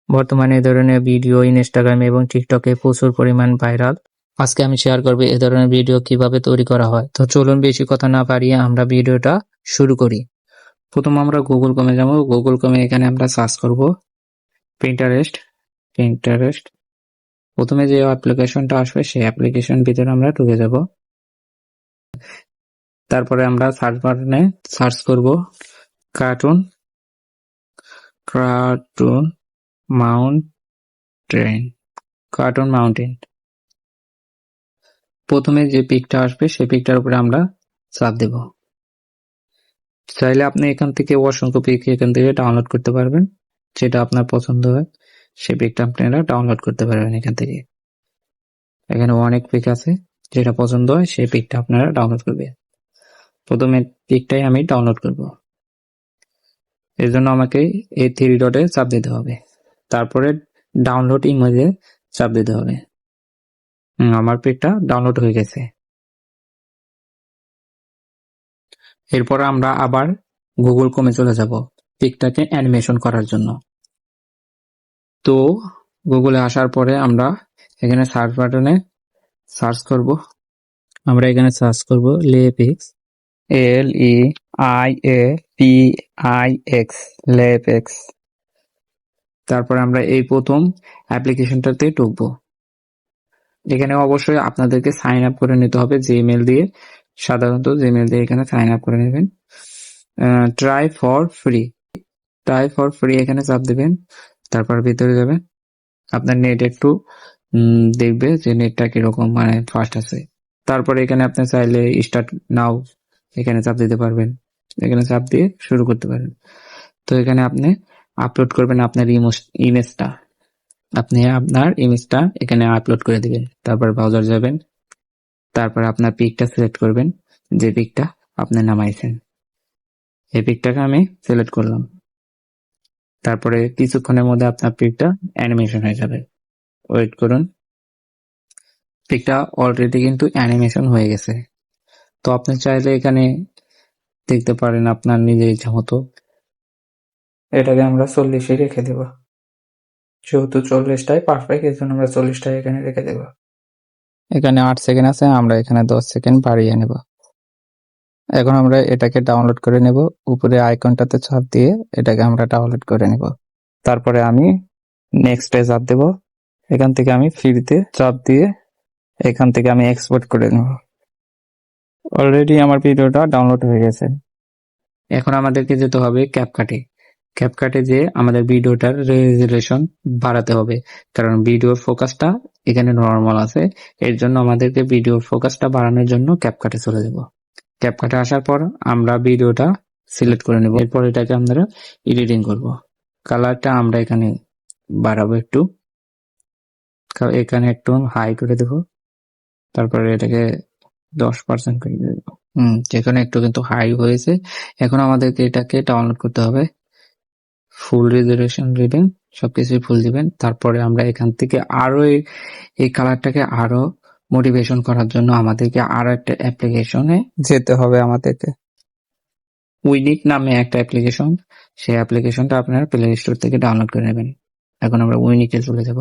বর্তমানে এ ধরনের video Instagram এবং টিকটকে প্রচুর পরিমাণ ভাইরাল। আজকে আমি শেয়ার করব এ ধরনের ভিডিও কিভাবে তৈরি করা হয়। তো চলুন বেশি কথা না বাড়িয়ে আমরা ভিডিওটা শুরু করি। প্রথম আমরা গুগল ক্রোমে যাব। গুগল ক্রোমে এখানে আমরা সার্চ করব পিন্টারেস্ট। প্রথমে যে অ্যাপ্লিকেশনটা আসবে সেই অ্যাপ্লিকেশন ভিতরে আমরা ঢুকে যাব। তারপরে আমরা সার্চ বাটনে সার্চ করব কার্টুন মাউন্টেন। প্রথমে যে পিকটা আসবে সেই পিকটার উপরে আমরা চাপ দেব। চাইলে আপনি এখান থেকে অসংখ্য পিক এখান থেকে ডাউনলোড করতে পারবেন, যেটা আপনার পছন্দ হয় সেই পিকটা আপনারা ডাউনলোড করতে পারবেন এখান থেকে। এখানে অনেক পিক আছে, যেটা পছন্দ হয় সেই পিকটা আপনারা ডাউনলোড করবেন। প্রথমে পিকটাই আমি ডাউনলোড করব। এর জন্য আমাকে এই 3 ডটে চাপ দিতে হবে, তারপরে ডাউনলোড ইমেজে চাপ দিতে হবে। আমার পিকটা ডাউনলোড হয়ে গেছে। এরপর আমরা আবার গুগল ক্রোমে চলে যাব পিকটাকে অ্যানিমেশন করার জন্য। তো গুগলে আসার পরে আমরা এখানে সার্চ বাটনে সার্চ করব। আমরা এখানে সার্চ করব লেপিক্স, LEIAPIX, লেপিক্স। তারপর আমরা এই প্রথম অ্যাপ্লিকেশনটাতে ঢুকবো। এখানে অবশ্যই আপনাদেরকে সাইন আপ করে নিতে হবে জিমেল দিয়ে। সাধারণত জিমেল দিয়ে এখানে সাইন আপ করে নেবেন। ট্রাই ফর ফ্রি এখানে চাপ দেবেন। তারপর ভিতরে যাবেন। আপনার নেট একটু দেখবে যে নেটটা কিরকম, মানে ফাস্ট আছে। তারপরে এখানে আপনি চাইলে স্টার্ট নাও এখানে চাপ দিতে পারবেন। এখানে চাপ দিয়ে শুরু করতে পারেন। তো এখানে আপনি আপলোড করবেন আপনার ইমেজটা। আপনি আপনার ইমেজটা এখানে আপলোড করে দিবেন। তারপর ব্রাউজার যাবেন। তারপর আপনার পিকটা সিলেক্ট করবেন, যে পিকটা আপনি নামাইছেন। এই পিকটাকে আমি সিলেক্ট করলাম। তারপরে কিছুক্ষণের মধ্যে আপনার পিকটা অ্যানিমেশন হয়ে যাবে। ওয়েট করুন। পিকটা অলরেডি কিন্তু অ্যানিমেশন হয়ে গেছে। তো আপনি চাইলে এখানে দেখতে পারেন আপনার নিজের ইচ্ছা মতো। এটাকে আমরা 40-এ রেখে দেব। যেহেতু 40টাই পারফেক্ট, এই জন্য আমরা 40টাই এখানে রেখে দেব। এখানে 8 সেকেন্ড আছে, আমরা এখানে 10 সেকেন্ড বাড়িয়ে নেব। এখন আমরা এটাকে ডাউনলোড করে নেব। উপরে আইকনটাতে চাপ দিয়ে এটাকে আমরা ডাউনলোড করে নেব। তারপরে আমি নেক্সটে চাপ দেব। এখান থেকে আমি ফ্রিতে চাপ দিয়ে এখান থেকে আমি এক্সপোর্ট করে নেব। অলরেডি আমার ভিডিওটা ডাউনলোড হয়ে গেছে। এখন আমাদেরকে যেতে হবে ক্যাপকাটে যে আমাদের ভিডিওটার রেজুলেশন বাড়াতে হবে, কারণ ভিডিওর ফোকাসটা এখানে নর্মাল আছে। এর জন্য আমাদেরকে ভিডিওর ফোকাসটা বাড়ানোর জন্য ক্যাপকাটে চলে যাব। ক্যাপকাটে আসার পর আমরা ভিডিওটা সিলেক্ট করে নেব। এরপর এটাকে আমরা এডিটিং করব। কালারটা আমরা এখানে বাড়াবো একটু, এখানে একটু হাই করে দেব। তারপরে এটাকে 10% করে দেব। যেখানে একটু কিন্তু হাই হয়েছে। এখন আমাদেরকে এটাকে ডাউনলোড করতে হবে। ফুল রেজুলেশন দিবেন, সবকিছুই ফুল দিবেন। তারপরে আমরা এখান থেকে আরো এই কালারটাকে আরো মোটিভেশন করার জন্য আমাদেরকে আরো একটা অ্যাপ্লিকেশনে যেতে হবে। আমাদেরকে উইনিক নামে একটা অ্যাপ্লিকেশন, সেই অ্যাপ্লিকেশনটা আপনারা প্লে স্টোর থেকে ডাউনলোড করে নেবেন। এখন আমরা উইনিকে চলে যাব।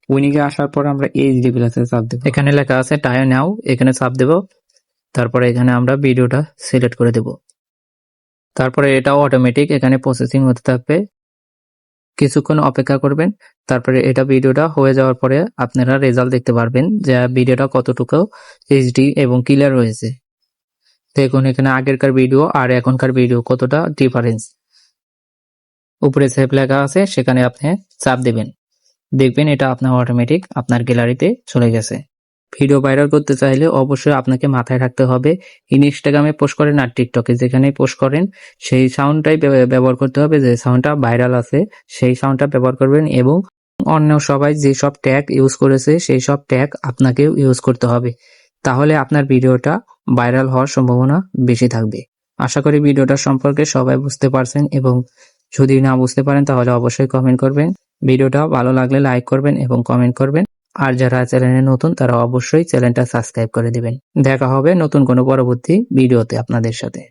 উইনিকে আসার পর আমরা এইচডি প্লাসে চাপ দেব। এখানে লেখা আছে টাই নাও, এখানে চাপ দেব। তারপরে এখানে আমরা ভিডিওটা সিলেক্ট করে দেব। তারপরে এটাও অটোমেটিক এখানে প্রসেসিং হতে থাকবে। কিছুক্ষণ অপেক্ষা করবেন। তারপরে এটা ভিডিওটা হয়ে যাওয়ার পরে আপনারা রেজাল্ট দেখতে পারবেন যে ভিডিওটা কতটুকু এইচডি এবং ক্লিয়ার হয়েছে। দেখুন এখানে আগেরকার ভিডিও আর এখনকার ভিডিও কতটা ডিফারেন্স। উপরে সেভ লেখা আছে, সেখানে আপনি চাপ দেবেন। দেখবেন এটা আপনার অটোমেটিক আপনার গ্যালারিতে চলে গেছে। ভিডিও ভাইরাল করতে চাইলে অবশ্যই আপনাকে মাথায় রাখতে হবে, ইনস্টাগ্রামে পোস্ট করেন আর টিকটকে যেখানেই পোস্ট করেন সেই সাউন্ডটাই ব্যবহার করতে হবে। যে সাউন্ডটা ভাইরাল আছে সেই সাউন্ডটা ব্যবহার করবেন, এবং অন্য সবাই যে সব ট্যাগ ইউজ করেছে সেই সব ট্যাগ আপনাকেও ইউজ করতে হবে। তাহলে আপনার ভিডিওটা ভাইরাল হওয়ার সম্ভাবনা বেশি থাকবে। আশা করি ভিডিওটা সম্পর্কে সবাই বুঝতে পারছেন, এবং যদি না বুঝতে পারেন তাহলে অবশ্যই কমেন্ট করবেন। ভিডিওটা ভালো লাগলে লাইক করবেন এবং কমেন্ট করবেন। আর যারা চ্যানেলে নতুন তারা অবশ্যই চ্যানেলটা সাবস্ক্রাইব করে দিবেন। দেখা হবে নতুন কোনো পরবর্তী ভিডিওতে আপনাদের সাথে।